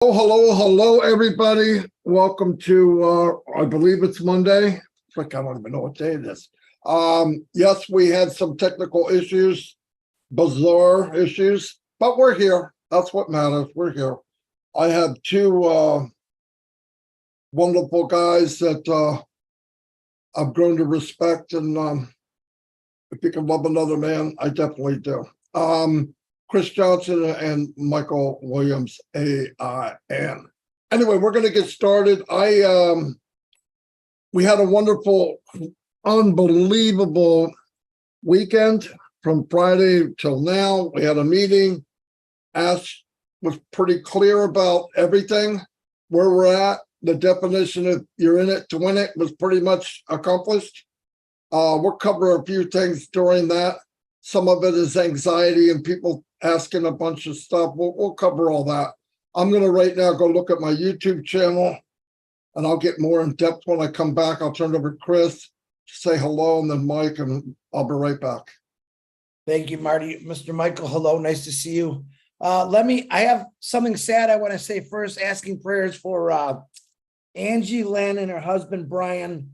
Oh, hello, everybody. Welcome to, I believe it's Monday. It's like, I don't even know what day it is. Yes, we had some technical issues, bizarre issues, but we're here. That's what matters. We're here. I have two wonderful guys that I've grown to respect, and if you can love another man, I definitely do. Chris Johnson and Michael Williams, AIN. Anyway, we're going to get started. We had a wonderful, unbelievable weekend from Friday till now. We had a meeting. Ash was pretty clear about everything, where we're at. The definition of you're in it to win it was pretty much accomplished. We'll cover a few things during that. Some of it is anxiety and people asking a bunch of stuff. We'll cover all that. I'm going to right now go look at my YouTube channel, and I'll get more in depth when I come back. I'll turn it over to Chris to say hello, and then Mike, and I'll be right back. Thank you, Marty. Mr. Michael, hello. Nice to see you. I have something sad I want to say first, asking prayers for Angie Len and her husband, Brian,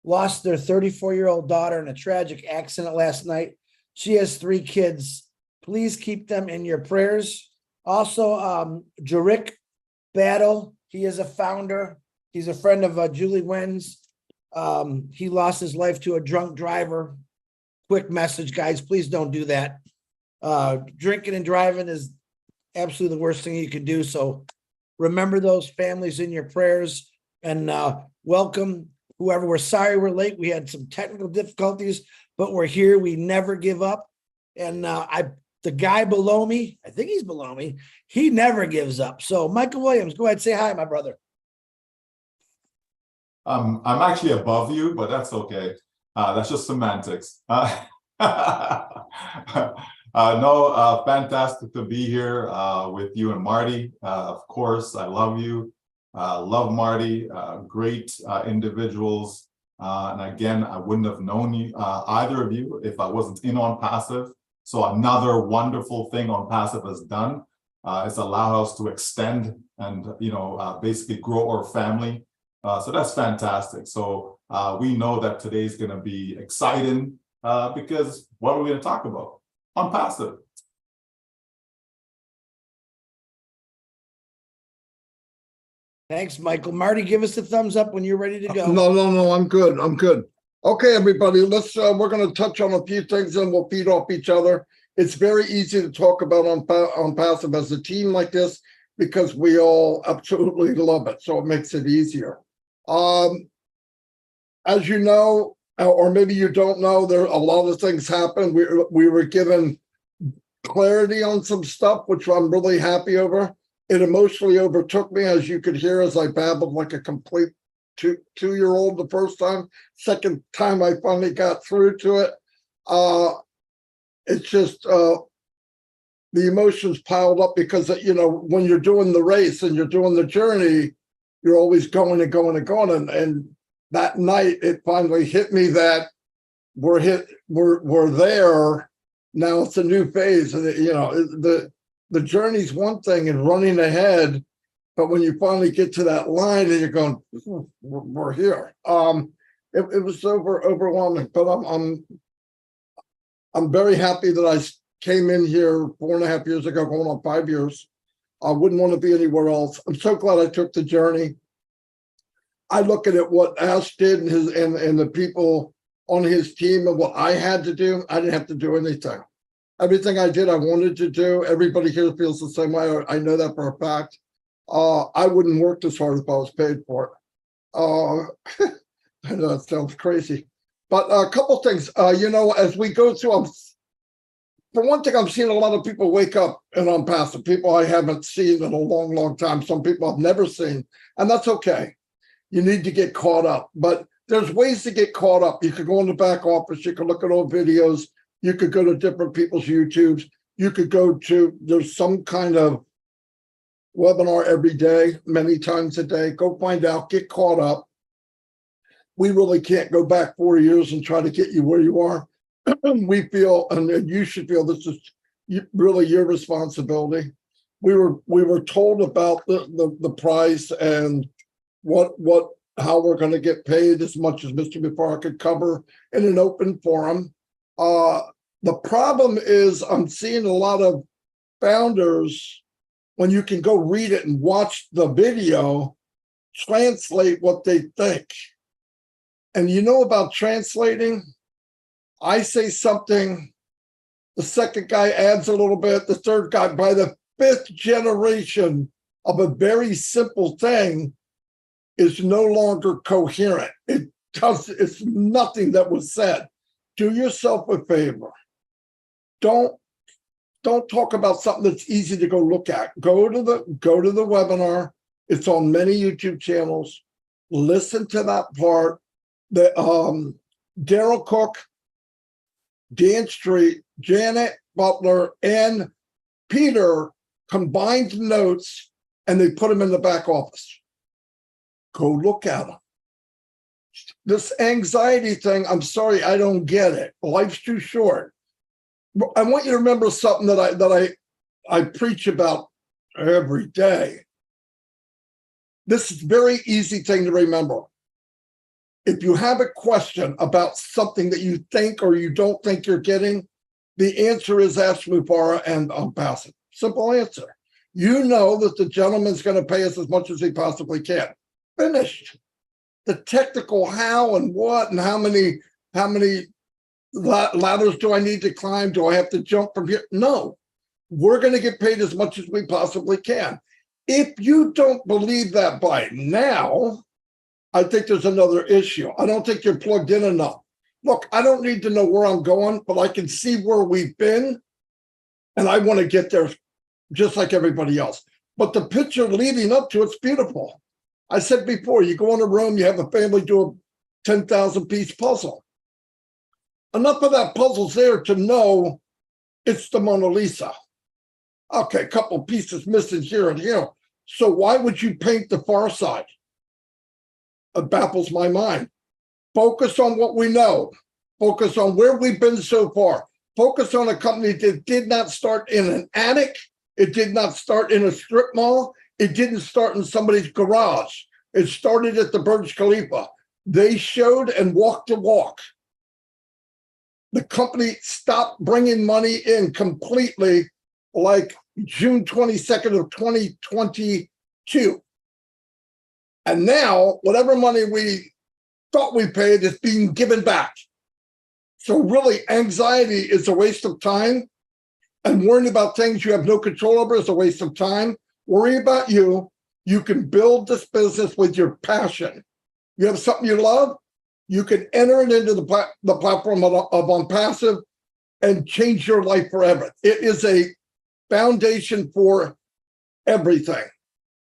lost their 34-year-old daughter in a tragic accident last night. She has 3 kids. Please keep them in your prayers. Also, Jerick Battle, he is a founder. He's a friend of Julie Wynn's. He lost his life to a drunk driver. Quick message, guys, please don't do that. Drinking and driving is absolutely the worst thing you could do. So remember those families in your prayers, and welcome whoever. We're sorry we're late. We had some technical difficulties, but we're here. We never give up. And the guy below me, I think he's below me, he never gives up. So Michael Williams, go ahead, say hi, my brother. I'm actually above you, but that's okay. That's just semantics. Fantastic to be here with you and Marty. Of course, I love you. Love Marty. Great individuals. And again, I wouldn't have known you, either of you, if I wasn't in on Passive. So another wonderful thing on Passive has done is allow us to extend and basically grow our family. So that's fantastic. So we know that today's going to be exciting because what are we going to talk about on Passive? Thanks, Michael. Marty, give us a thumbs up when you're ready to go. No, I'm good. Okay, everybody, we're going to touch on a few things and we'll feed off each other. It's very easy to talk about on Passive as a team like this because we all absolutely love it. So it makes it easier. As you know, or maybe you don't know, there a lot of things happen. We were given clarity on some stuff, which I'm really happy over. It emotionally overtook me, as you could hear, as I babbled like a complete two-year-old the first time. Second time I finally got through to it. It's just the emotions piled up because, when you're doing the race and you're doing the journey, you're always going and going and going. And that night, it finally hit me that we're there. Now it's a new phase. And, the journey's one thing and running ahead. But when you finally get to that line and you're going, we're here. It was overwhelming, but I'm very happy that I came in here 4.5 years ago, going on 5 years. I wouldn't want to be anywhere else. I'm so glad I took the journey. I look at it, what Ash did and the people on his team and what I had to do. I didn't have to do anything. Everything I did, I wanted to do. Everybody here feels the same way. I know that for a fact. I wouldn't work this hard if I was paid for it. I know that sounds crazy. But a couple things, as we go through, for one thing, I'm seeing a lot of people wake up and on Passive, people I haven't seen in a long, long time. Some people I've never seen, and that's okay. You need to get caught up, but there's ways to get caught up. You could go in the back office, you could look at old videos, you could go to different people's YouTubes, you could there's some kind of webinar every day, many times a day. Go find out, get caught up. We really can't go back 4 years and try to get you where you are. We feel, and you should feel, this is really your responsibility. we were told about the price and how we're going to get paid, as much as Mr. Mufareh could cover in an open forum. The problem is I'm seeing a lot of founders, when you can go read it and watch the video, translate what they think. And you know about translating? I say something, the second guy adds a little bit, the third guy, by the fifth generation of a very simple thing, is no longer coherent. It's nothing that was said. Do yourself a favor. Don't talk about something that's easy to go look at. Go to the webinar. It's on many YouTube channels. Listen to that part. The Daryl Cook, Dan Street, Janet Butler, and Peter combined notes, and they put them in the back office. Go look at them. This anxiety thing, I'm sorry, I don't get it. Life's too short. I want you to remember something that I preach about every day. This is a very easy thing to remember. If you have a question about something that you think or you don't think you're getting, the answer is ask Mufareh and I'll pass it. Simple answer. You know that the gentleman's going to pay us as much as he possibly can. Finished. The technical how and what and how many ladders do I need to climb? Do I have to jump from here? No, we're going to get paid as much as we possibly can. If you don't believe that by now, I think there's another issue. I don't think you're plugged in enough. Look, I don't need to know where I'm going, but I can see where we've been, and I want to get there just like everybody else. But the picture leading up to it's beautiful. I said before, you go in a room, you have a family do a 10,000 piece puzzle. Enough of that puzzle's there to know it's the Mona Lisa. Okay, a couple pieces missing here and here. So why would you paint the far side? It baffles my mind. Focus on what we know. Focus on where we've been so far. Focus on a company that did not start in an attic. It did not start in a strip mall. It didn't start in somebody's garage. It started at the Burj Khalifa. They showed and walked the walk. The company stopped bringing money in completely like June 22nd of 2022. And now, whatever money we thought we paid is being given back. So really, anxiety is a waste of time. And worrying about things you have no control over is a waste of time. Worry about you. You can build this business with your passion. You have something you love, you can enter it into the platform of OnPassive and change your life forever. It is a foundation for everything.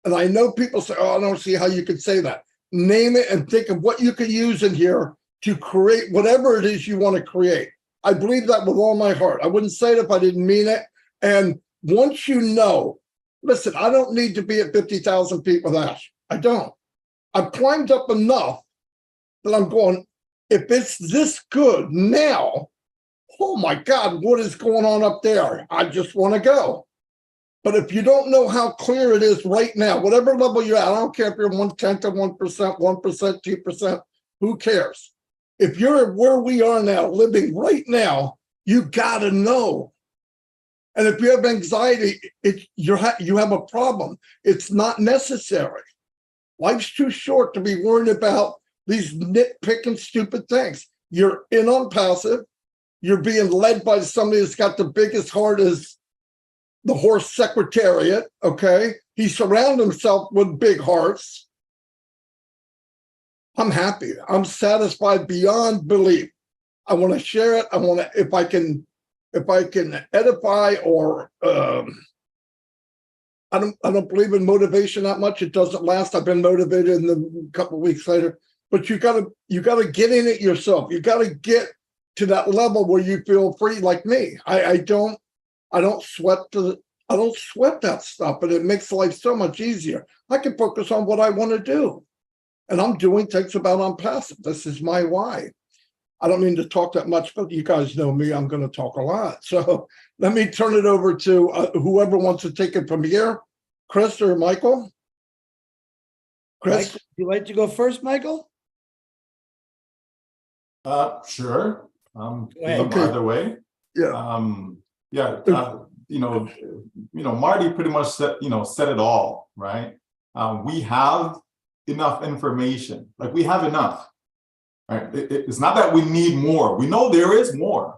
And I know people say, oh, I don't see how you could say that. Name it and think of what you could use in here to create whatever it is you want to create. I believe that with all my heart. I wouldn't say it if I didn't mean it. And once you know, listen, I don't need to be at 50,000 feet with Ash. I don't. I've climbed up enough that I'm going, if it's this good now, oh my God, what is going on up there? I just want to go. But if you don't know how clear it is right now, whatever level you're at, I don't care if you're 1/10 of 1%, 1%, 2%, who cares? If you're where we are now, living right now, you got to know. And if you have anxiety, you have a problem. It's not necessary. Life's too short to be worried about these nitpicking stupid things. You're in OnPassive. You're being led by somebody that's got the biggest heart as the horse secretariat, okay? He surrounded himself with big hearts. I'm happy. I'm satisfied beyond belief. I want to share it. I want to, if I can edify or I don't believe in motivation that much. It doesn't last. I've been motivated and then a couple of weeks later. But you gotta get in it yourself. You gotta get to that level where you feel free, like me. I don't sweat that stuff, but it makes life so much easier. I can focus on what I want to do. And I'm doing things about OnPassive. This is my why. I don't mean to talk that much, but you guys know me, I'm going to talk a lot. So let me turn it over to whoever wants to take it from here, Chris or Michael. Chris? Would you like to go first, Michael? Sure. Go ahead. Okay. Either way. Yeah. Marty pretty much said it all, right? We have enough information, like we have enough, right? It's not that we need more. We know there is more,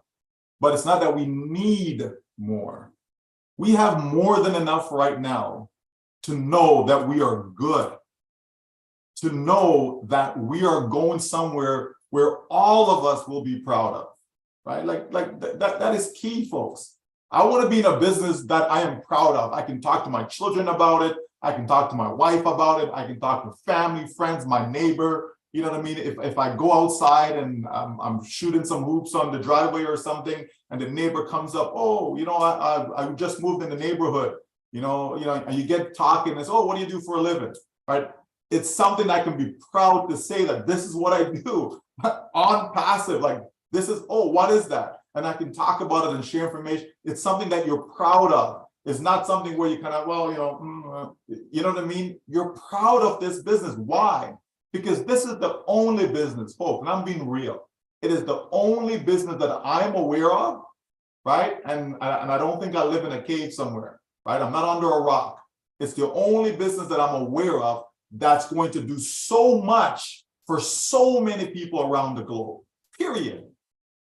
but it's not that we need more. We have more than enough right now to know that we are good, to know that we are going somewhere where all of us will be proud of, right? That is key, folks. I want to be in a business that I am proud of. I can talk to my children about it. I can talk to my wife about it. I can talk to family, friends, my neighbor. You know what I mean? If I go outside and I'm shooting some hoops on the driveway or something, and the neighbor comes up, oh, I just moved in the neighborhood, and you get talking and say, oh, what do you do for a living, right? It's something I can be proud to say that this is what I do on passive, like this is, oh, what is that? And I can talk about it and share information. It's something that you're proud of. It's not something where you kind of, you know what I mean? You're proud of this business. Why? Because this is the only business, folks, and I'm being real. It is the only business that I'm aware of, right? And I don't think I live in a cave somewhere, right? I'm not under a rock. It's the only business that I'm aware of that's going to do so much for so many people around the globe, period,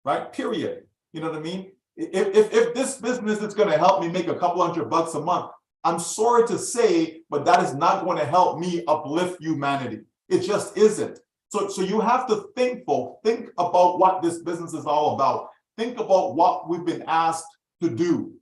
right? Period. You know what I mean? If this business is going to help me make a couple $100 a month, I'm sorry to say, but that is not going to help me uplift humanity. It just isn't. So you have to think, folks, think about what this business is all about. Think about what we've been asked to do.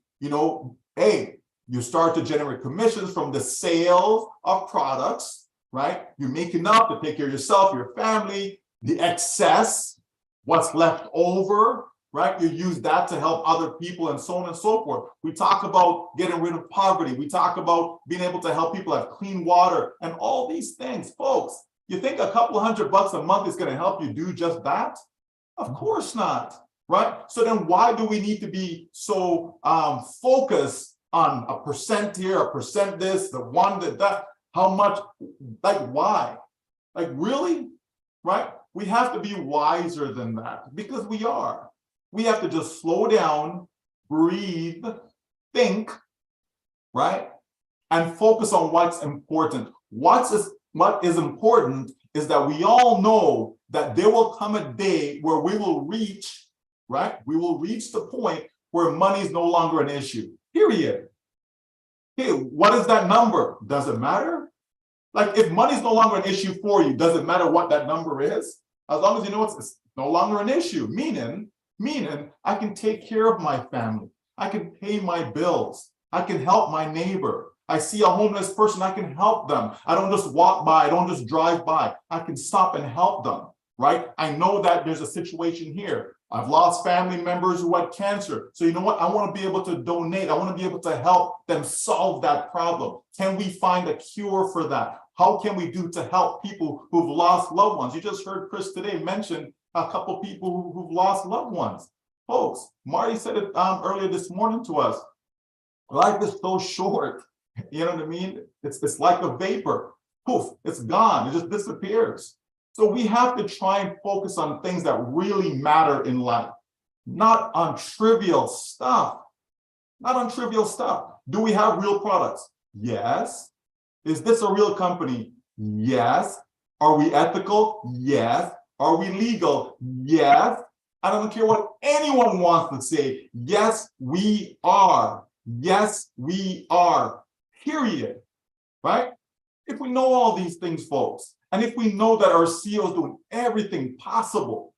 Hey, you start to generate commissions from the sale of products, right? You make enough to take care of yourself, your family, the excess, what's left over, right? You use that to help other people and so on and so forth. We talk about getting rid of poverty. We talk about being able to help people have clean water and all these things, folks. You think a couple $100 a month is going to help you do just that? Of course not, right? So then why do we need to be so focused on a percent here, a percent this, the one that, how much, like why? Like really, right? We have to be wiser than that because we are. We have to just slow down, breathe, think, right? And focus on what's important. What is important is that we all know that there will come a day where we will reach, right? We will reach the point where money is no longer an issue, period. Hey, what is that number? Does it matter? Like if money is no longer an issue for you, does it matter what that number is? As long as you know it's no longer an issue, meaning I can take care of my family. I can pay my bills. I can help my neighbor. I see a homeless person, I can help them. I don't just walk by, I don't just drive by. I can stop and help them, right? I know that there's a situation here. I've lost family members who had cancer. So you know what? I want to be able to donate. I want to be able to help them solve that problem. Can we find a cure for that? How can we do to help people who've lost loved ones? You just heard Chris today mention a couple people who've lost loved ones. Folks, Marty said it earlier this morning to us. Life is so short. You know what I mean? It's like a vapor. Poof, it's gone. It just disappears. So we have to try and focus on things that really matter in life, not on trivial stuff. Not on trivial stuff. Do we have real products? Yes. Is this a real company? Yes. Are we ethical? Yes. Are we legal? Yes. I don't care what anyone wants to say. Yes, we are. Yes, we are. Period. Right? If we know all these things, folks, and if we know that our CEO is doing everything possible,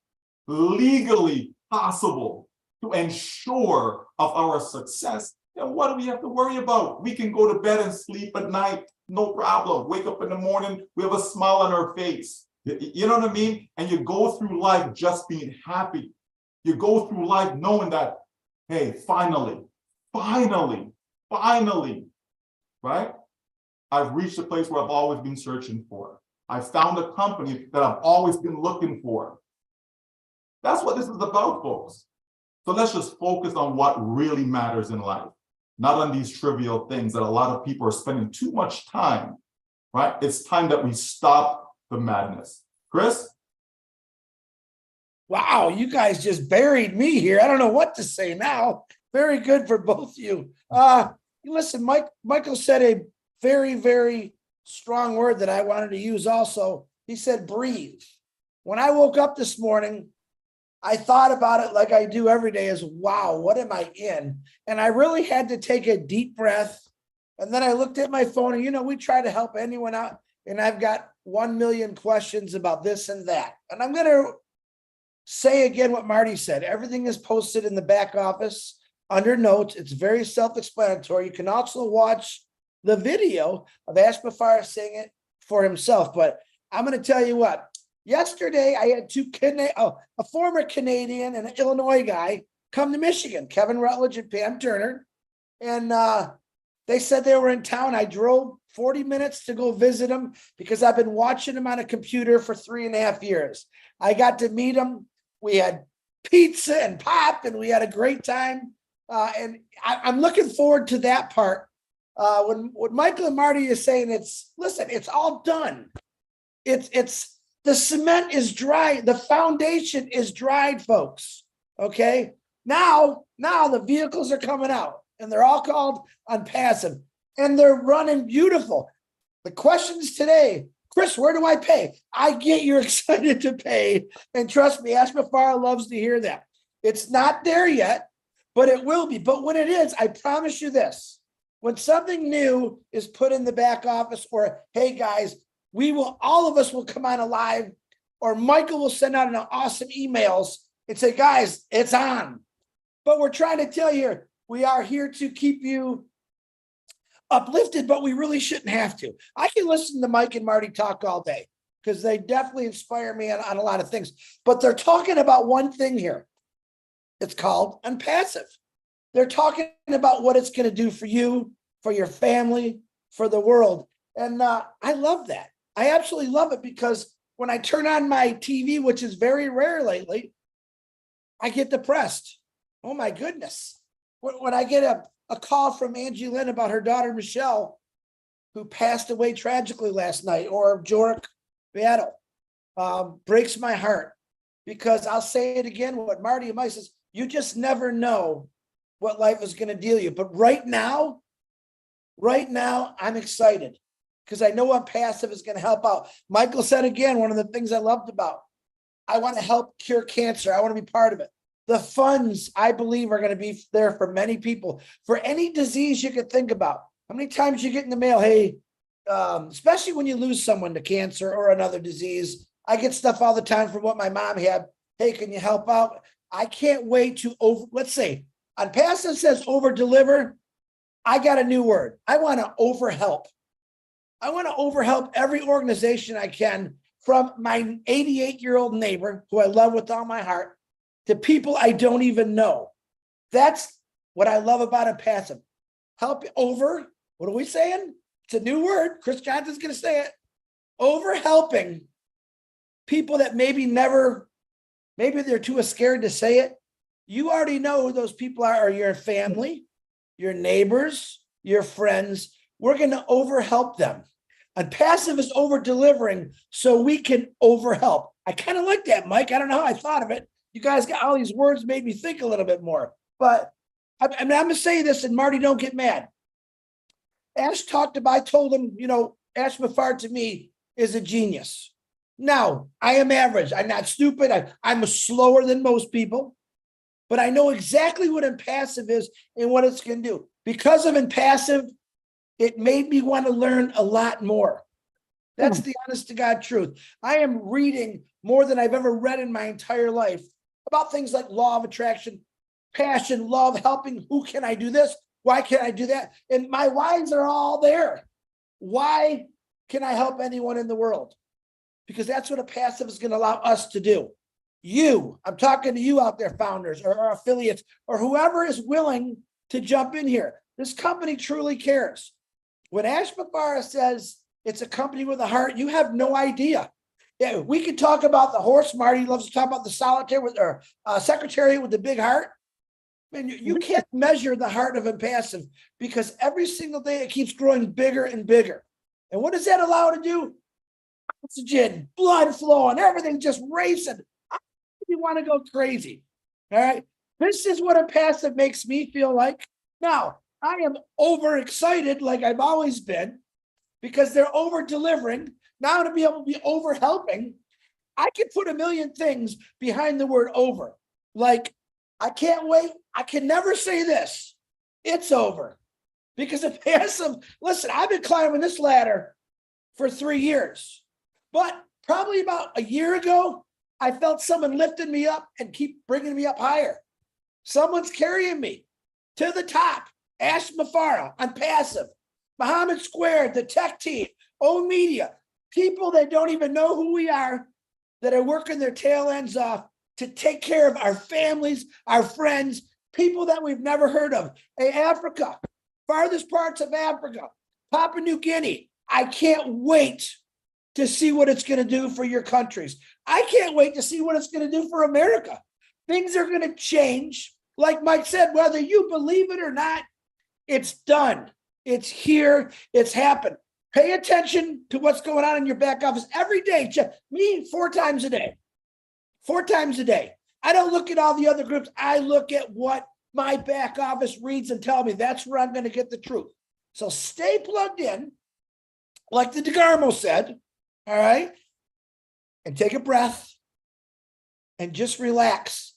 legally possible, to ensure of our success, then what do we have to worry about? We can go to bed and sleep at night, no problem. Wake up in the morning, we have a smile on our face. You know what I mean? And you go through life just being happy. You go through life knowing that, hey, finally, right? I've reached a place where I've always been searching for. I found a company that I've always been looking for. That's what this is about, folks. So let's just focus on what really matters in life, not on these trivial things that a lot of people are spending too much time, right? It's time that we stop the madness. Chris? Wow, you guys just buried me here. I don't know what to say now. Very good for both of you. Listen, Michael said a very, very strong word that I wanted to use also. He said, breathe. When I woke up this morning, I thought about it like I do every day is, wow, what am I in? And I really had to take a deep breath. And then I looked at my phone and, we try to help anyone out. And I've got 1 million questions about this and that. And I'm going to say again what Marty said. Everything is posted in the back office under notes. It's very self-explanatory. You can also watch the video of Ash Mufareh saying it for himself. But I'm going to tell you what. Yesterday, I had a former Canadian and an Illinois guy come to Michigan, Kevin Rutledge and Pam Turner. And they said they were in town. I drove 40 minutes to go visit them because I've been watching them on a computer for 3.5 years. I got to meet them. We had pizza and pop, and we had a great time. And I'm looking forward to that part. When Michael and Marty is saying it's all done. The cement is dry. The foundation is dried, folks. Okay. Now the vehicles are coming out and they're all called unpassive and they're running beautiful. The questions today, Chris, where do I pay? I get you're excited to pay. And trust me, Ash Mufareh loves to hear that. It's not there yet, but it will be. But when it is, I promise you this, when something new is put in the back office or, hey guys, all of us will come on alive, or Michael will send out an awesome emails and say, guys, it's on. But we're trying to tell you, we are here to keep you uplifted, but we really shouldn't have to. I can listen to Mike and Marty talk all day because they definitely inspire me on a lot of things. But they're talking about one thing here. It's called unpassive. They're talking about what it's going to do for you, for your family, for the world. And I love that. I absolutely love it because when I turn on my TV, which is very rare lately, I get depressed. Oh my goodness. When I get a call from Angie Lynn about her daughter, Michelle, who passed away tragically last night, or Jorik Battle, breaks my heart because I'll say it again, what Marty and Mike says, you just never know what life is going to deal you. But right now, I'm excited. Because I know Unpassive is going to help out. Michael said again, one of the things I loved about, I want to help cure cancer. I want to be part of it. The funds, I believe, are going to be there for many people. For any disease you could think about. How many times you get in the mail, hey, especially when you lose someone to cancer or another disease. I get stuff all the time from what my mom had. Hey, can you help out? I can't wait to let's say, Unpassive says over-deliver. I got a new word. I want to over-help. I want to overhelp every organization I can, from my 88-year-old neighbor, who I love with all my heart, to people I don't even know. That's what I love about Unpassive. Help over, what are we saying? It's a new word. Chris Johnson's going to say it. Over helping people that maybe they're too scared to say it. You already know who those people are your family, your neighbors, your friends. We're going to overhelp them. Unpassive is over delivering so we can overhelp. I kind of like that, Mike. I don't know how I thought of it. You guys got all these words, made me think a little bit more. But I'm going to say this, and Marty, don't get mad. Ash I told him, Ash Mufareh to me is a genius. Now, I am average. I'm not stupid. I'm slower than most people. But I know exactly what Unpassive is and what it's going to do. Because of Unpassive, it made me want to learn a lot more. That's the honest to God truth. I am reading more than I've ever read in my entire life about things like law of attraction, passion, love, helping. Who can I do this? Why can't I do that? And my whys are all there. Why can I help anyone in the world? Because that's what Unpassive is going to allow us to do. I'm talking to you out there, founders or affiliates or whoever is willing to jump in here. This company truly cares. When Ash Mufareh says it's a company with a heart, you have no idea. Yeah, we could talk about the horse. Marty loves to talk about the solitaire with or secretary with the big heart. Man, you can't measure the heart of impassive because every single day it keeps growing bigger and bigger. And what does that allow to do? Oxygen, blood flowing, everything just racing. You want to go crazy. All right. This is what impassive makes me feel like. Now, I am overexcited like I've always been because they're over delivering. Now to be able to be over helping, I can put a million things behind the word over. Like, I can't wait. I can never say this. It's over. Because if passive, listen, I've been climbing this ladder for 3 years. But probably about a year ago, I felt someone lifting me up and keep bringing me up higher. Someone's carrying me to the top. Ash Mufareh on passive. Muhammad Squared, the tech team, own media, people that don't even know who we are, that are working their tail ends off to take care of our families, our friends, people that we've never heard of. Hey, Africa, farthest parts of Africa, Papua New Guinea. I can't wait to see what it's going to do for your countries. I can't wait to see what it's going to do for America. Things are going to change. Like Mike said, whether you believe it or not, it's done. It's here. It's happened. Pay attention to what's going on in your back office every day. Me, 4 times a day. 4 times a day. I don't look at all the other groups. I look at what my back office reads and tell me that's where I'm going to get the truth. So stay plugged in, like the DeGarmo said, all right? And take a breath and just relax.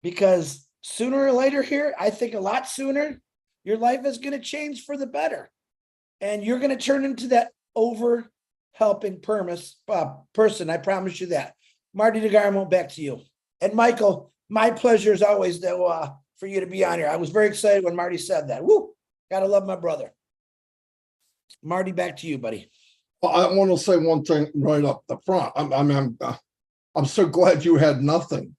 Because sooner or later here, I think a lot sooner, your life is going to change for the better. And you're going to turn into that over helping person. I promise you that. Marty DeGarmo, back to you. And Michael, my pleasure as always for you to be on here. I was very excited when Marty said that. Woo! Gotta love my brother. Marty, back to you, buddy. Well, I want to say one thing right up the front. I'm so glad you had nothing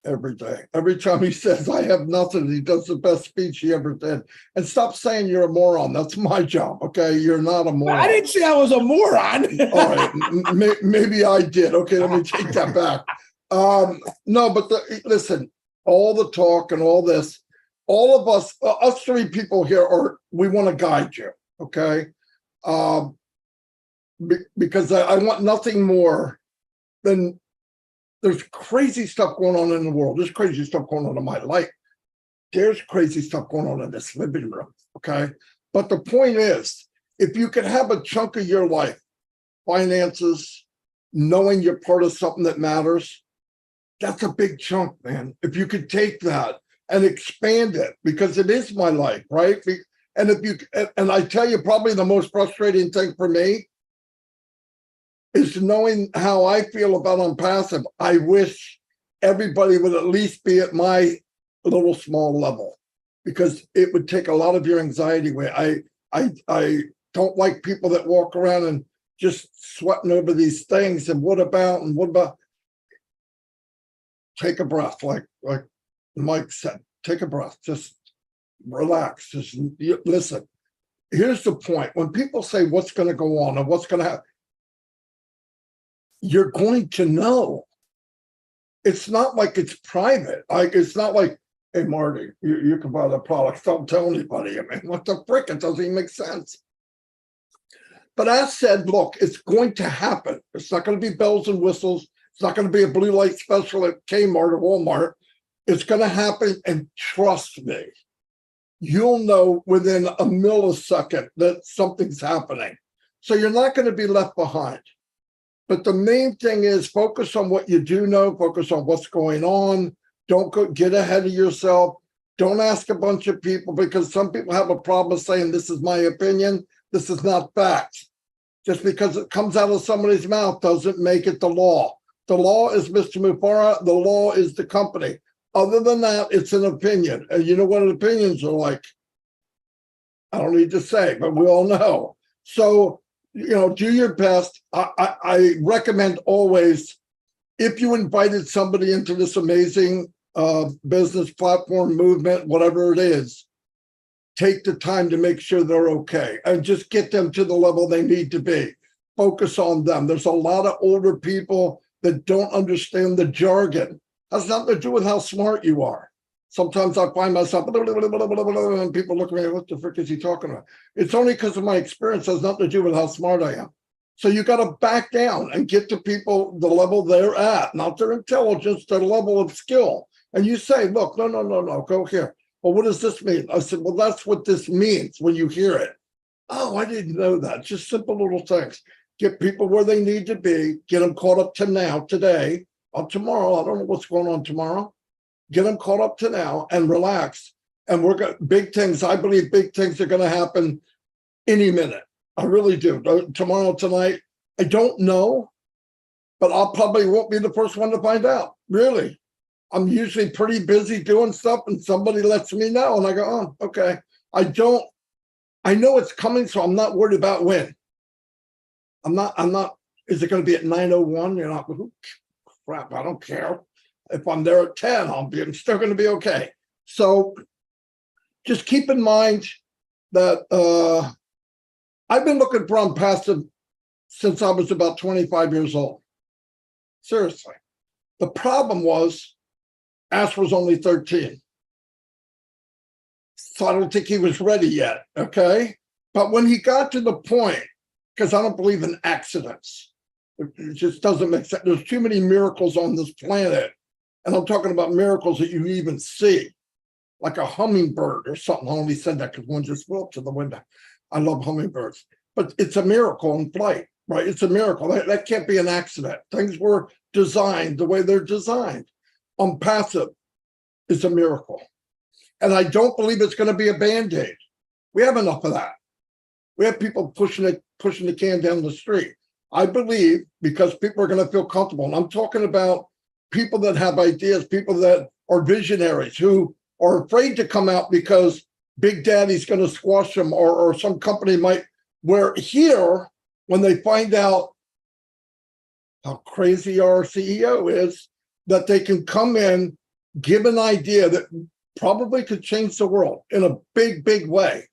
every day. Every time he says I have nothing, he does the best speech he ever did. And stop saying you're a moron. That's my job. Okay, you're not a moron. I didn't say I was a moron. All right, maybe I did. Okay, let me take that back. No, but listen, all the talk and all this, all of us 3 people here we want to guide you. Okay, because I want nothing more than. There's crazy stuff going on in the world. There's crazy stuff going on in my life. There's crazy stuff going on in this living room, okay? But the point is, if you can have a chunk of your life, finances, knowing you're part of something that matters, that's a big chunk, man. If you could take that and expand it, because it is my life, right? And and I tell you, probably the most frustrating thing for me is knowing how I feel about impassive. I wish everybody would at least be at my little small level, because it would take a lot of your anxiety away. I don't like people that walk around and just sweating over these things and what about take a breath, like Mike said, take a breath, just relax, just listen. Here's the point. When people say what's going to go on and what's going to happen, you're going to know. It's not like it's private. Like, it's not like, hey, Marty, you can buy the products. Don't tell anybody. I mean, what the frick? It doesn't even make sense. But as said, look, it's going to happen. It's not going to be bells and whistles. It's not going to be a blue light special at Kmart or Walmart. It's going to happen. And trust me, you'll know within a millisecond that something's happening. So you're not going to be left behind. But the main thing is focus on what you do know, focus on what's going on. Don't get ahead of yourself. Don't ask a bunch of people, because some people have a problem saying this is my opinion. This is not fact. Just because it comes out of somebody's mouth doesn't make it the law. The law is Mr. Mufareh. The law is the company. Other than that, it's an opinion. And you know what opinions are like? I don't need to say, but we all know. So, do your best. I recommend always, if you invited somebody into this amazing business platform movement, whatever it is, take the time to make sure they're okay and just get them to the level they need to be. focus on them. There's a lot of older people that don't understand the jargon. Has nothing to do with how smart you are. Sometimes I find myself, and people look at me, what the frick is he talking about? It's only because of my experience. It has nothing to do with how smart I am. So you got to back down and get to people the level they're at, not their intelligence, their level of skill. And you say, look, no, go here. Well, what does this mean? I said, well, that's what this means when you hear it. Oh, I didn't know that. Just simple little things. Get people where they need to be, get them caught up to now, today, or tomorrow. I don't know what's going on tomorrow. Get them caught up to now and relax. And we're going big things. I believe big things are going to happen any minute. I really do. Tomorrow, tonight, I don't know, but I'll probably won't be the first one to find out. Really. I'm usually pretty busy doing stuff and somebody lets me know and I go, oh, okay. I know it's coming, so I'm not worried about when. I'm not, is it going to be at 9:01? You're not, crap, I don't care. If I'm there at 10, I'm still going to be okay. So just keep in mind that I've been looking for passive since I was about 25 years old. Seriously. The problem was Ash was only 13. So I don't think he was ready yet, okay? But when he got to the point, because I don't believe in accidents, it just doesn't make sense. There's too many miracles on this planet. And I'm talking about miracles that you even see, like a hummingbird or something. I only said that because one just flew up to the window. I love hummingbirds, but it's a miracle in flight, right? It's a miracle. That can't be an accident. Things were designed the way they're designed. Passive is a miracle. And I don't believe it's going to be a Band-Aid. We have enough of that. We have people pushing the can down the street. I believe because people are going to feel comfortable. And I'm talking about people that have ideas, people that are visionaries who are afraid to come out because Big Daddy's going to squash them or some company might, where here, when they find out how crazy our CEO is, that they can come in, give an idea that probably could change the world in a big, big way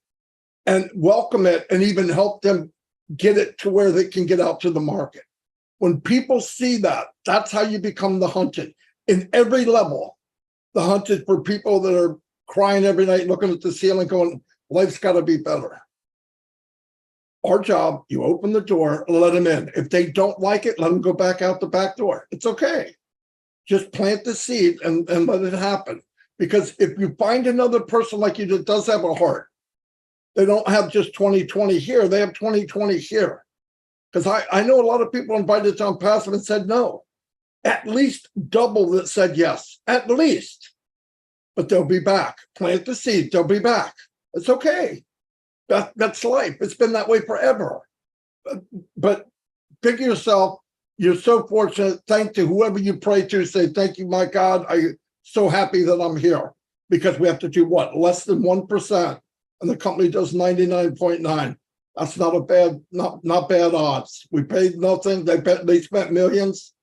and welcome it and even help them get it to where they can get out to the market. When people see that, that's how you become the hunted. In every level, the hunted for people that are crying every night, looking at the ceiling going, life's got to be better. Our job, you open the door, let them in. If they don't like it, let them go back out the back door. It's okay. Just plant the seed and let it happen. Because if you find another person like you that does have a heart, they don't have just 20/20 here, they have 20/20 here. Because I know a lot of people invited to Passive and said no. At least double that said yes, at least. But they'll be back. Plant the seed, they'll be back. It's okay. That's life. It's been that way forever. But think of yourself, you're so fortunate. Thank to whoever you pray to, say, thank you, my God. I'm so happy that I'm here. Because we have to do what? Less than 1%. And the company does 99.9. That's not a bad, not bad odds. We paid nothing. They spent millions.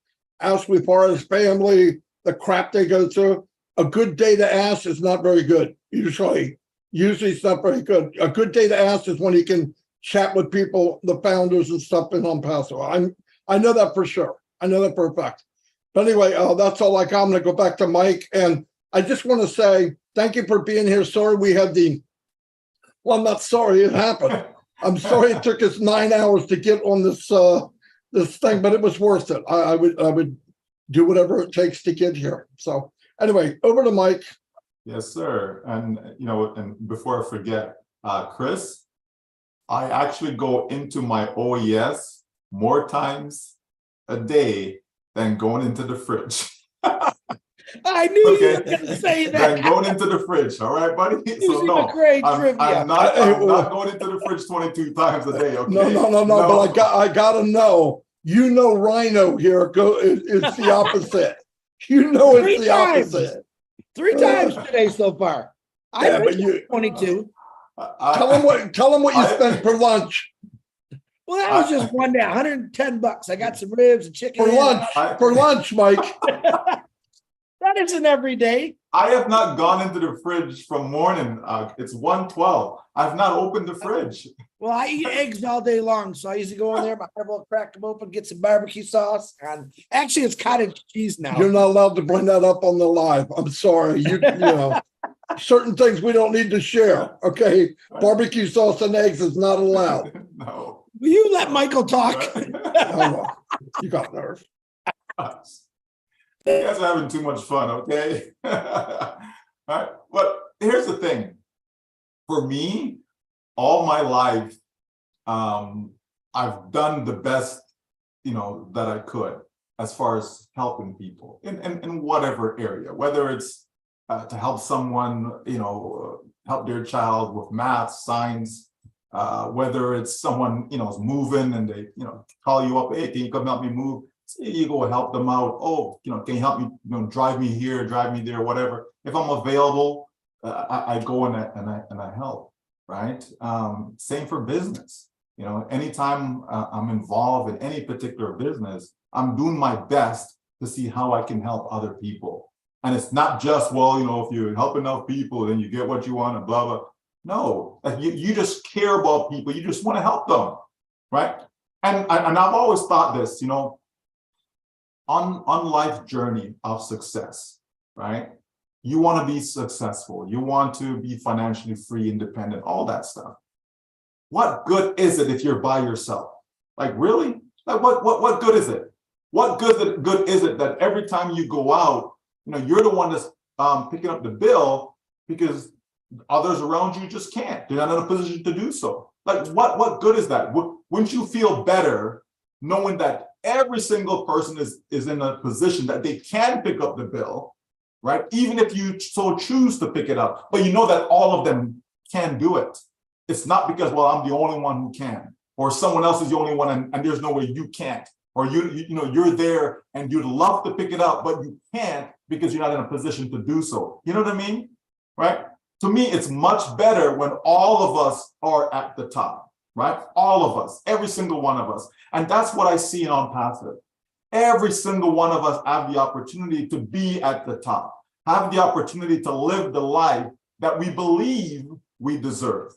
Ask Mufareh's family, the crap they go through. A good day to ask is not very good. Usually it's not very good. A good day to ask is when you can chat with people, the founders and stuff in Passive. I know that for sure. I know that for a fact. But anyway, that's all I got. I'm going to go back to Mike. And I just want to say thank you for being here. Sorry we had well, I'm not sorry it happened. I'm sorry it took us 9 hours to get on this thing, but it was worth it. I would do whatever it takes to get here. So anyway, over to Mike. Yes, sir. And and before I forget, Chris, I actually go into my OES more times a day than going into the fridge. I knew you were going to say that. Than going into the fridge. All right, buddy. So no, I'm not going into the fridge 22 times a day. Okay. No. But I gotta know. Rhino here is the opposite. It's the opposite. 3 times today so far. Yeah, but 22. Tell them what you spent for lunch. Well, that was just one day, $110. I got some ribs and chicken for lunch, Mike. That isn't every day. I have not gone into the fridge from morning. It's 1:12. I've not opened the fridge. Well, I eat eggs all day long, so I usually go in there, my will crack them open, get some barbecue sauce, and actually it's cottage cheese now. You're not allowed to bring that up on the live. I'm sorry. You know, certain things we don't need to share. Okay. Barbecue sauce and eggs is not allowed. No. Will you let Michael talk? Oh, you got nerve. You guys are having too much fun, okay? All right. But here's the thing. For me, all my life, I've done the best, that I could as far as helping people in whatever area, whether it's to help someone, help their child with math, science, whether it's someone, is moving and they, call you up, hey, can you come help me move? So you go help them out. Oh, can you help me, drive me here, drive me there, whatever. If I'm available, I go and I help, right? Same for business. Anytime I'm involved in any particular business, I'm doing my best to see how I can help other people. And it's not just, well, if you help enough people, then you get what you want and blah, blah. No, you just care about people. You just want to help them, right? And I've always thought this, on life's journey of success, right? You want to be successful. You want to be financially free, independent, all that stuff. What good is it if you're by yourself? Like, really? Like, what good is it? What good is it that every time you go out, you're the one that's picking up the bill because others around you just can't. They're not in a position to do so. Like, what good is that? Wouldn't you feel better knowing that every single person is in a position that they can pick up the bill, right? Even if you so choose to pick it up, but you know that all of them can do it. It's not because, well, I'm the only one who can, or someone else is the only one and there's no way you can't, or you're there and you'd love to pick it up, but you can't because you're not in a position to do so. You know what I mean? Right? To me, it's much better when all of us are at the top, right? All of us, every single one of us. And that's what I see in On Passive. Every single one of us have the opportunity to be at the top, have the opportunity to live the life that we believe we deserve,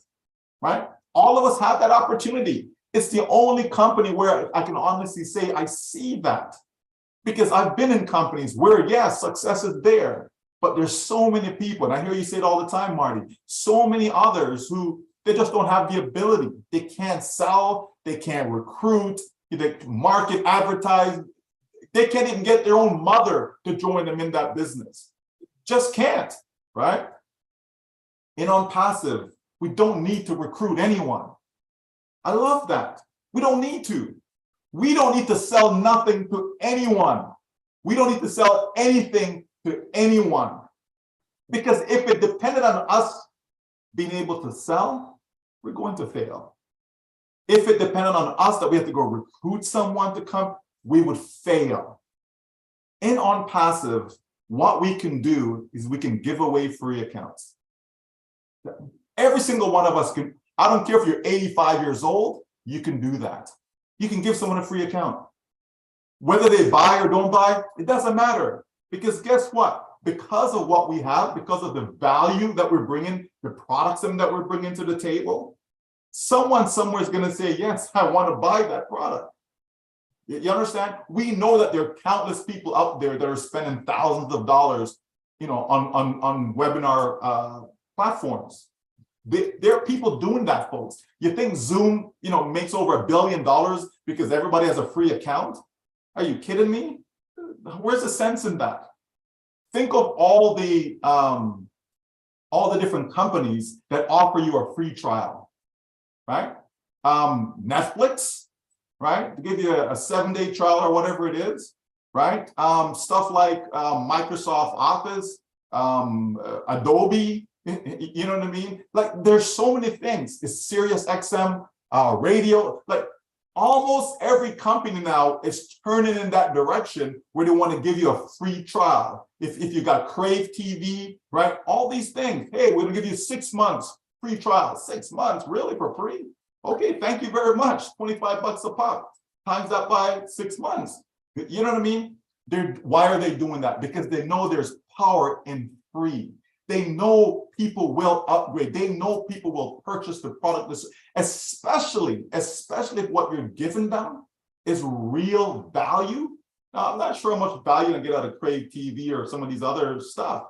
right? All of us have that opportunity. It's the only company where I can honestly say I see that, because I've been in companies where, yes, success is there, but there's so many people, and I hear you say it all the time, Marty, so many others who they just don't have the ability. They can't sell, they can't recruit, they market, advertise. They can't even get their own mother to join them in that business. Just can't, right? In On Passive, we don't need to recruit anyone. I love that. We don't need to. We don't need to sell nothing to anyone. We don't need to sell anything to anyone. Because if it depended on us being able to sell, we're going to fail. If it depended on us that we have to go recruit someone to come, we would fail. In On Passive, what we can do is we can give away free accounts. Every single one of us can. I don't care if you're 85 years old, you can do that. You can give someone a free account. Whether they buy or don't buy, it doesn't matter. Because guess what? Because of what we have, because of the value that we're bringing, the products that we're bringing to the table, someone somewhere is going to say, yes, I want to buy that product. You understand? We know that there are countless people out there that are spending thousands of dollars, on webinar platforms. There are people doing that, folks. You think Zoom, makes over $1 billion because everybody has a free account? Are you kidding me? Where's the sense in that? Think of all the different companies that offer you a free trial, right? Netflix, right? To give you a 7-day trial or whatever it is, right? Stuff like Microsoft Office, Adobe, you know what I mean? Like, there's so many things. It's Sirius XM, radio, like almost every company now is turning in that direction where they want to give you a free trial. If you got Crave TV, right? All these things. Hey, we're gonna give you 6 months free trial. 6 months, really, for free? Okay, thank you very much. $25 a pop. Times that by 6 months. You know what I mean? Why are they doing that? Because they know there's power in free. They know people will upgrade. They know people will purchase the product, especially if what you're giving them is real value. Now, I'm not sure how much value I get out of Crave TV or some of these other stuff.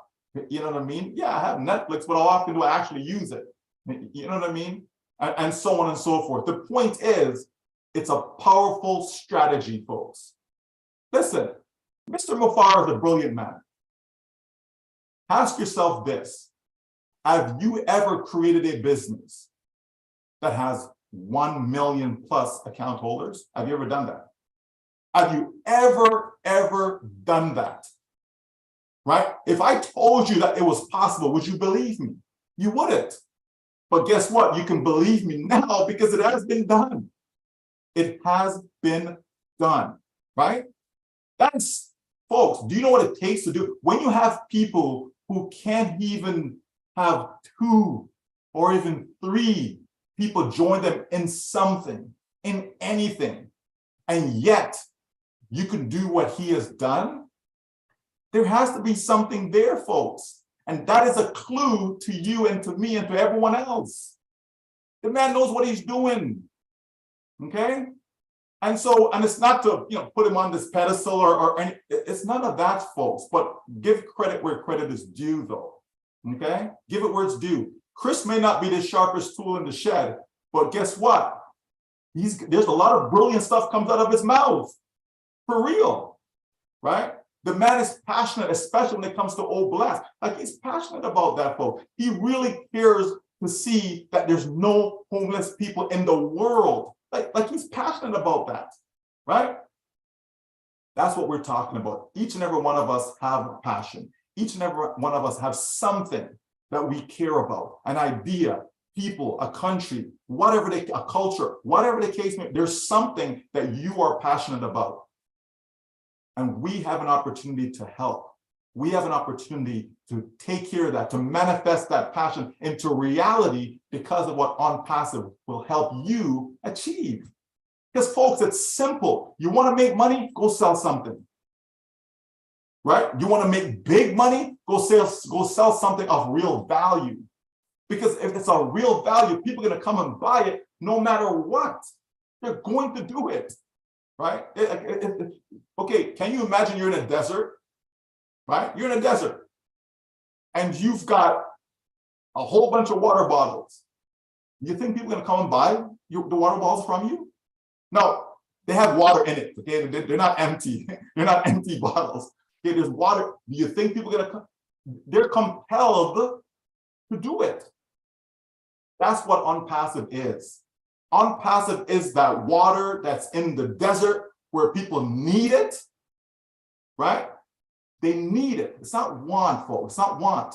You know what I mean? Yeah, I have Netflix, but how often do I actually use it? You know what I mean? And so on and so forth. The point is, it's a powerful strategy, folks. Listen, Mr. Mufareh is a brilliant man. Ask yourself this: have you ever created a business that has 1 million plus account holders? Have you ever done that? Have you ever done that? Right? If I told you that it was possible, would you believe me? You wouldn't. But guess what? You can believe me now because it has been done. It has been done, right? That's, folks, do you know what it takes to do? When you have people who can't even have 2 or even 3 people join them in something, in anything, and yet you can do what he has done, there has to be something there, folks. And that is a clue to you and to me and to everyone else. The man knows what he's doing, okay? And so, and it's not to, put him on this pedestal or any, it's none of that, folks, but give credit where credit is due, though, okay? Give it where it's due. Chris may not be the sharpest tool in the shed, but guess what? There's a lot of brilliant stuff comes out of his mouth, for real, right? The man is passionate, especially when it comes to Old Blast. Like, he's passionate about that, folks. He really cares to see that there's no homeless people in the world. Like he's passionate about that, right? That's what we're talking about. Each and every one of us have a passion. Each and every one of us have something that we care about, an idea, people, a country, a culture, whatever the case may be, there's something that you are passionate about. And we have an opportunity to help. We have an opportunity to take care of that, to manifest that passion into reality because of what On Passive will help you achieve. Because, folks, it's simple. You want to make money? Go sell something. Right? You want to make big money? Go sell something of real value. Because if it's a real value, people are going to come and buy it no matter what. They're going to do it. Right? Okay, can you imagine you're in a desert? Right? You're in a desert and you've got a whole bunch of water bottles. You think people are going to come and buy the water bottles from you? No, they have water in it. Okay, they're not empty. They're not empty bottles. Okay, there's water. Do you think people are going to come? They're compelled to do it. That's what On Passive is. On Passive is that water that's in the desert where people need it, right? They need it. It's not want, folks. It's not want.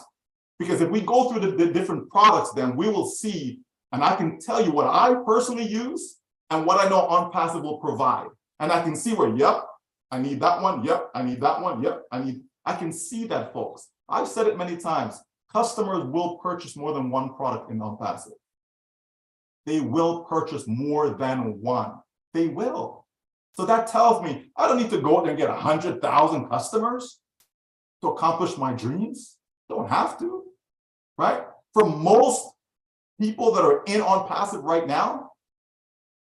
Because if we go through the different products, then we will see, and I can tell you what I personally use and what I know On Passive will provide. And I can see where, yep, I need that one. Yep, I need that one. Yep, I can see that, folks. I've said it many times. Customers will purchase more than one product in On Passive. They will purchase more than one. They will. So that tells me I don't need to go out there and get 100,000 customers to accomplish my dreams. Don't have to, right? For most people that are in On Passive right now,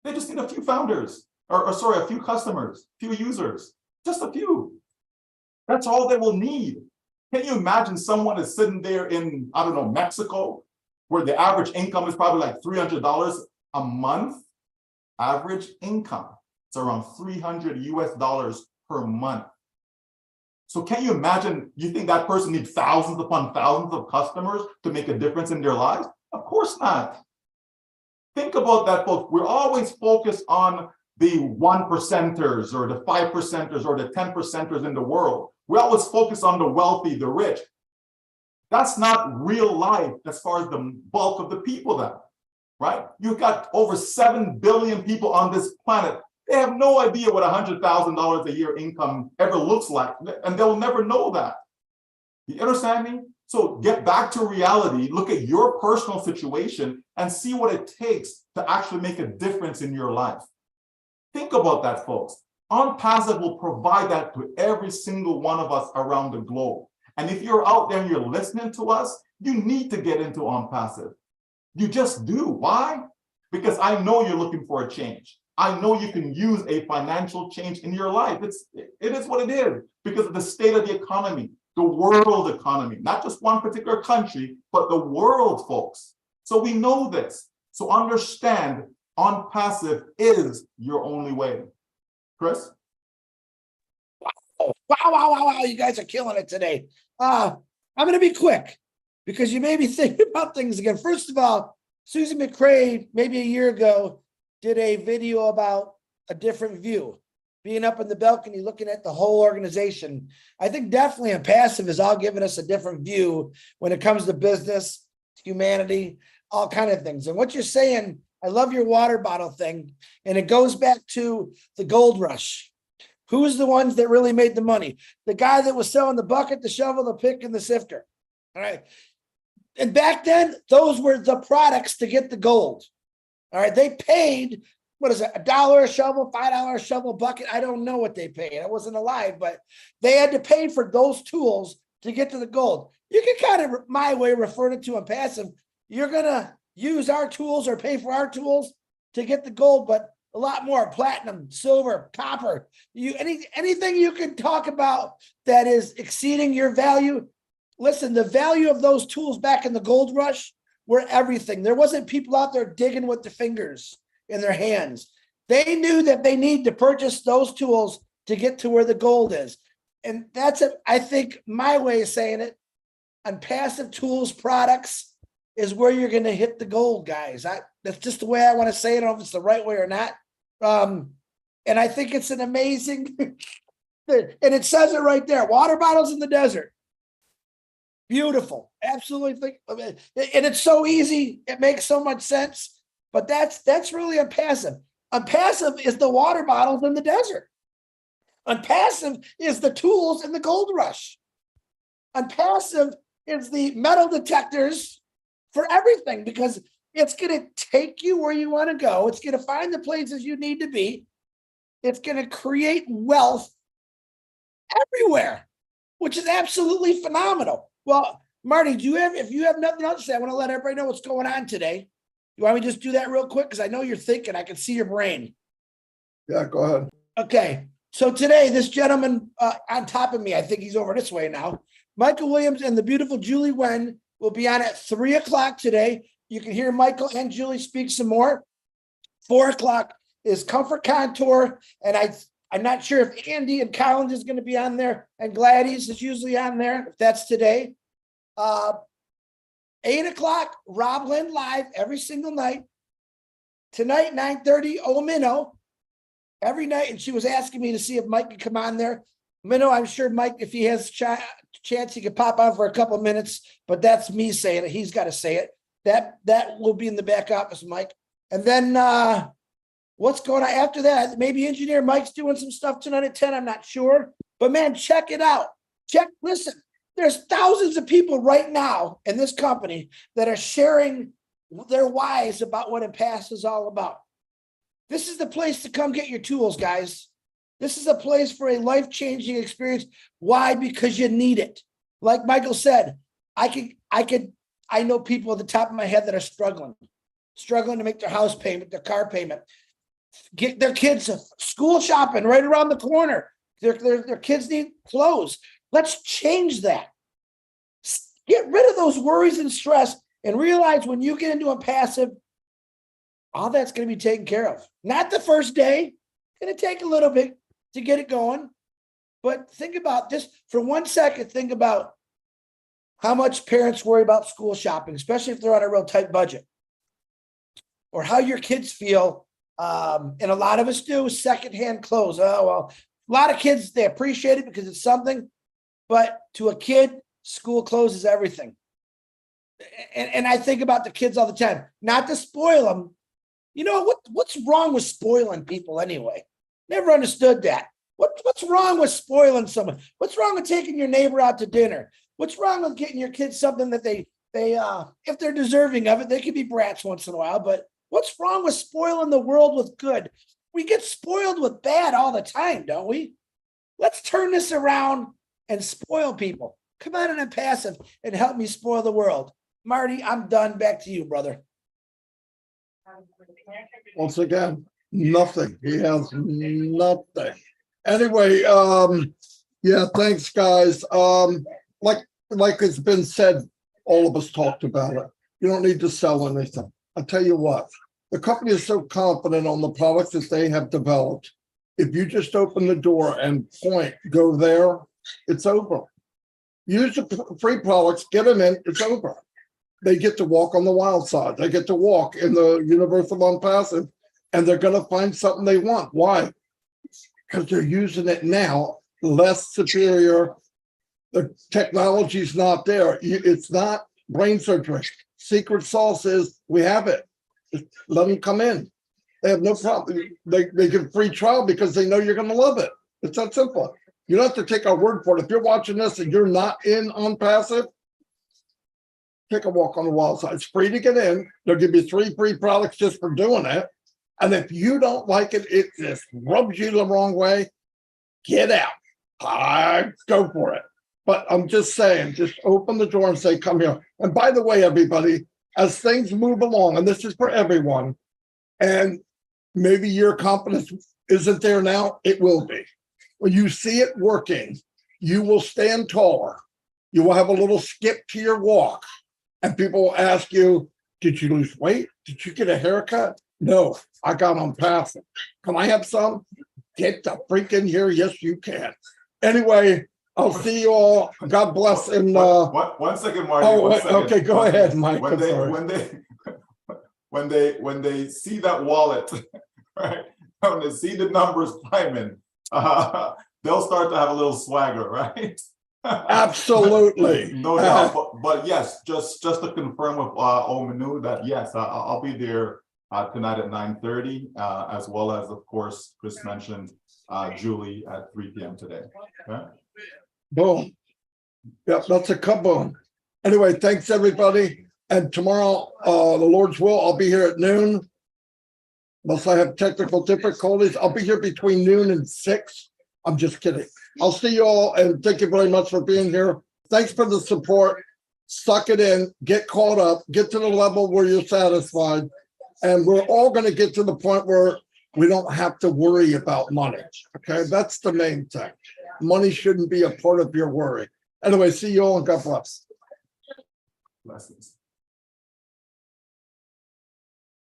they just need a few founders, or a few customers, few users, just a few. That's all they will need. Can you imagine someone is sitting there in, I don't know, Mexico, where the average income is probably like $300 a month? Average income. It's around $300 US per month. So can you imagine, you think that person needs thousands upon thousands of customers to make a difference in their lives? Of course not. Think about that, folks. We're always focused on the 1%ers or the 5%ers or the 10%ers in the world. We always focus on the wealthy, the rich. That's not real life as far as the bulk of the people then, right? You've got over 7 billion people on this planet. They have no idea what $100,000 a year income ever looks like, and they'll never know that. You understand me? So get back to reality, look at your personal situation and see what it takes to actually make a difference in your life. Think about that, folks. OnPassive will provide that to every single one of us around the globe. And if you're out there and you're listening to us, you need to get into OnPassive. You just do. Why? Because I know you're looking for a change. I know you can use a financial change in your life. It is what it is because of the state of the economy, the world economy, not just one particular country, but the world, folks. So we know this. So understand, OnPassive is your only way. Chris? Oh, wow. You guys are killing it today. I'm going to be quick because you made me think about things again. First of all, Susan McCrae, maybe a year ago, did a video about a different view, being up in the balcony, looking at the whole organization. I think definitely OnPassive is all giving us a different view when it comes to business, humanity, all kind of things. And what you're saying, I love your water bottle thing. And it goes back to the gold rush. Who's the ones that really made the money? The guy that was selling the bucket, the shovel, the pick, and the sifter. All right. And back then, those were the products to get the gold. All right. They paid, what is it, $1 a shovel, $5 a shovel bucket? I don't know what they paid. I wasn't alive, but they had to pay for those tools to get to the gold. You can kind of, my way, refer it to OnPassive. You're going to use our tools or pay for our tools to get the gold, but a lot more platinum, silver, copper, anything you can talk about that is exceeding your value. Listen, the value of those tools back in the gold rush were everything. There wasn't people out there digging with their fingers in their hands. They knew that they need to purchase those tools to get to where the gold is. And that's, I think, my way of saying it. OnPassive tools products is where you're going to hit the gold, guys. That's just the way I want to say it. I don't know if it's the right way or not. And I think it's an amazing, and it says it right there, water bottles in the desert. Beautiful. Absolutely. And it's so easy. It makes so much sense, but that's really OnPassive. OnPassive is the water bottles in the desert. OnPassive is the tools in the gold rush. OnPassive is the metal detectors for everything, because it's going to take you where you want to go. It's going to find the places you need to be. It's going to create wealth everywhere, which is absolutely phenomenal. Well, Marty, if you have nothing else to say, I want to let everybody know what's going on today. You want me to just do that real quick? Because I know you're thinking. I can see your brain. Yeah, go ahead. Okay. So today, this gentleman on top of me, I think he's over this way now, Michael Williams and the beautiful Julie Wen will be on at 3:00 today. You can hear Michael and Julie speak some more. 4:00 is Comfort Contour. And I'm not sure if Andy and Collins is going to be on there, and Gladys is usually on there, if that's today. 8:00, Rob Lynn live every single night. Tonight, 9:30, Minnow. Every night, and she was asking me to see if Mike could come on there. Minnow, I'm sure Mike, if he has a chance, he could pop on for a couple of minutes, but that's me saying it. He's got to say it. That will be in the back office, Mike. And then what's going on after that? Maybe Engineer Mike's doing some stuff tonight at 10. I'm not sure. But man, check it out. Listen, there's thousands of people right now in this company that are sharing their whys about what OnPassive is all about. This is the place to come get your tools, guys. This is a place for a life-changing experience. Why? Because you need it. Like Michael said, I know people at the top of my head that are struggling to make their house payment, their car payment, get their kids school shopping right around the corner. Their kids need clothes. Let's change that. Get rid of those worries and stress and realize when you get into OnPassive, all that's going to be taken care of. Not the first day. It's going to take a little bit to get it going. But think about this for 1 second. Think about how much parents worry about school shopping, especially if they're on a real tight budget, or how your kids feel. And a lot of us do secondhand clothes. Oh, well, a lot of kids, they appreciate it because it's something, but to a kid, school clothes is everything. And I think about the kids all the time, not to spoil them. You know, what's wrong with spoiling people anyway? Never understood that. What's wrong with spoiling someone? What's wrong with taking your neighbor out to dinner? What's wrong with getting your kids something that they if they're deserving of it, they can be brats once in a while, but what's wrong with spoiling the world with good? We get spoiled with bad all the time, don't we? Let's turn this around and spoil people. Come on in and passive and help me spoil the world. Marty, I'm done. Back to you, brother. Once again, nothing. He has nothing. Anyway, yeah, thanks, guys. Like it's been said, all of us talked about it. You don't need to sell anything. I'll tell you what, the company is so confident on the products that they have developed. If you just open the door and point, go there, it's over. Use the free products, get them in, it's over. They get to walk on the wild side. They get to walk in the universe of unpassive, and they're going to find something they want. Why? Because they're using it now, less superior. The technology's not there. It's not brain surgery. Secret sauce is we have it. Just let them come in. They have no problem. They give free trial because they know you're going to love it. It's that simple. You don't have to take our word for it. If you're watching this and you're not in on passive, take a walk on the wild side. It's free to get in. They'll give you 3 free products just for doing it. And if you don't like it, it just rubs you the wrong way, get out. Go for it. But I'm just saying, just open the door and say, come here. And by the way, everybody, as things move along, and this is for everyone, and maybe your confidence isn't there now, it will be. When you see it working, you will stand taller. You will have a little skip to your walk. And people will ask you, did you lose weight? Did you get a haircut? No, I got on passive. Can I have some? Get the freak in here. Yes, you can. Anyway, I'll see you all. God bless. And one second, Marty. Oh, one second. okay. Go ahead, Mike. When they see that wallet, right? When they see the numbers climbing, they'll start to have a little swagger, right? Absolutely. No doubt. But yes, just to confirm with Omanu that yes, I'll be there tonight at 9:30, as well as, of course, Chris mentioned Julie at 3 p.m. today. Okay? Boom. Yep, that's a kaboom. Anyway, thanks everybody. And tomorrow, the Lord's will, I'll be here at noon. Unless I have technical difficulties, I'll be here between noon and 6. I'm just kidding. I'll see you all, and thank you very much for being here. Thanks for the support. Suck it in, get caught up, get to the level where you're satisfied. And we're all going to get to the point where we don't have to worry about money. Okay, that's the main thing. Money shouldn't be a part of your worry. Anyway, see you all, and God bless. Blessings.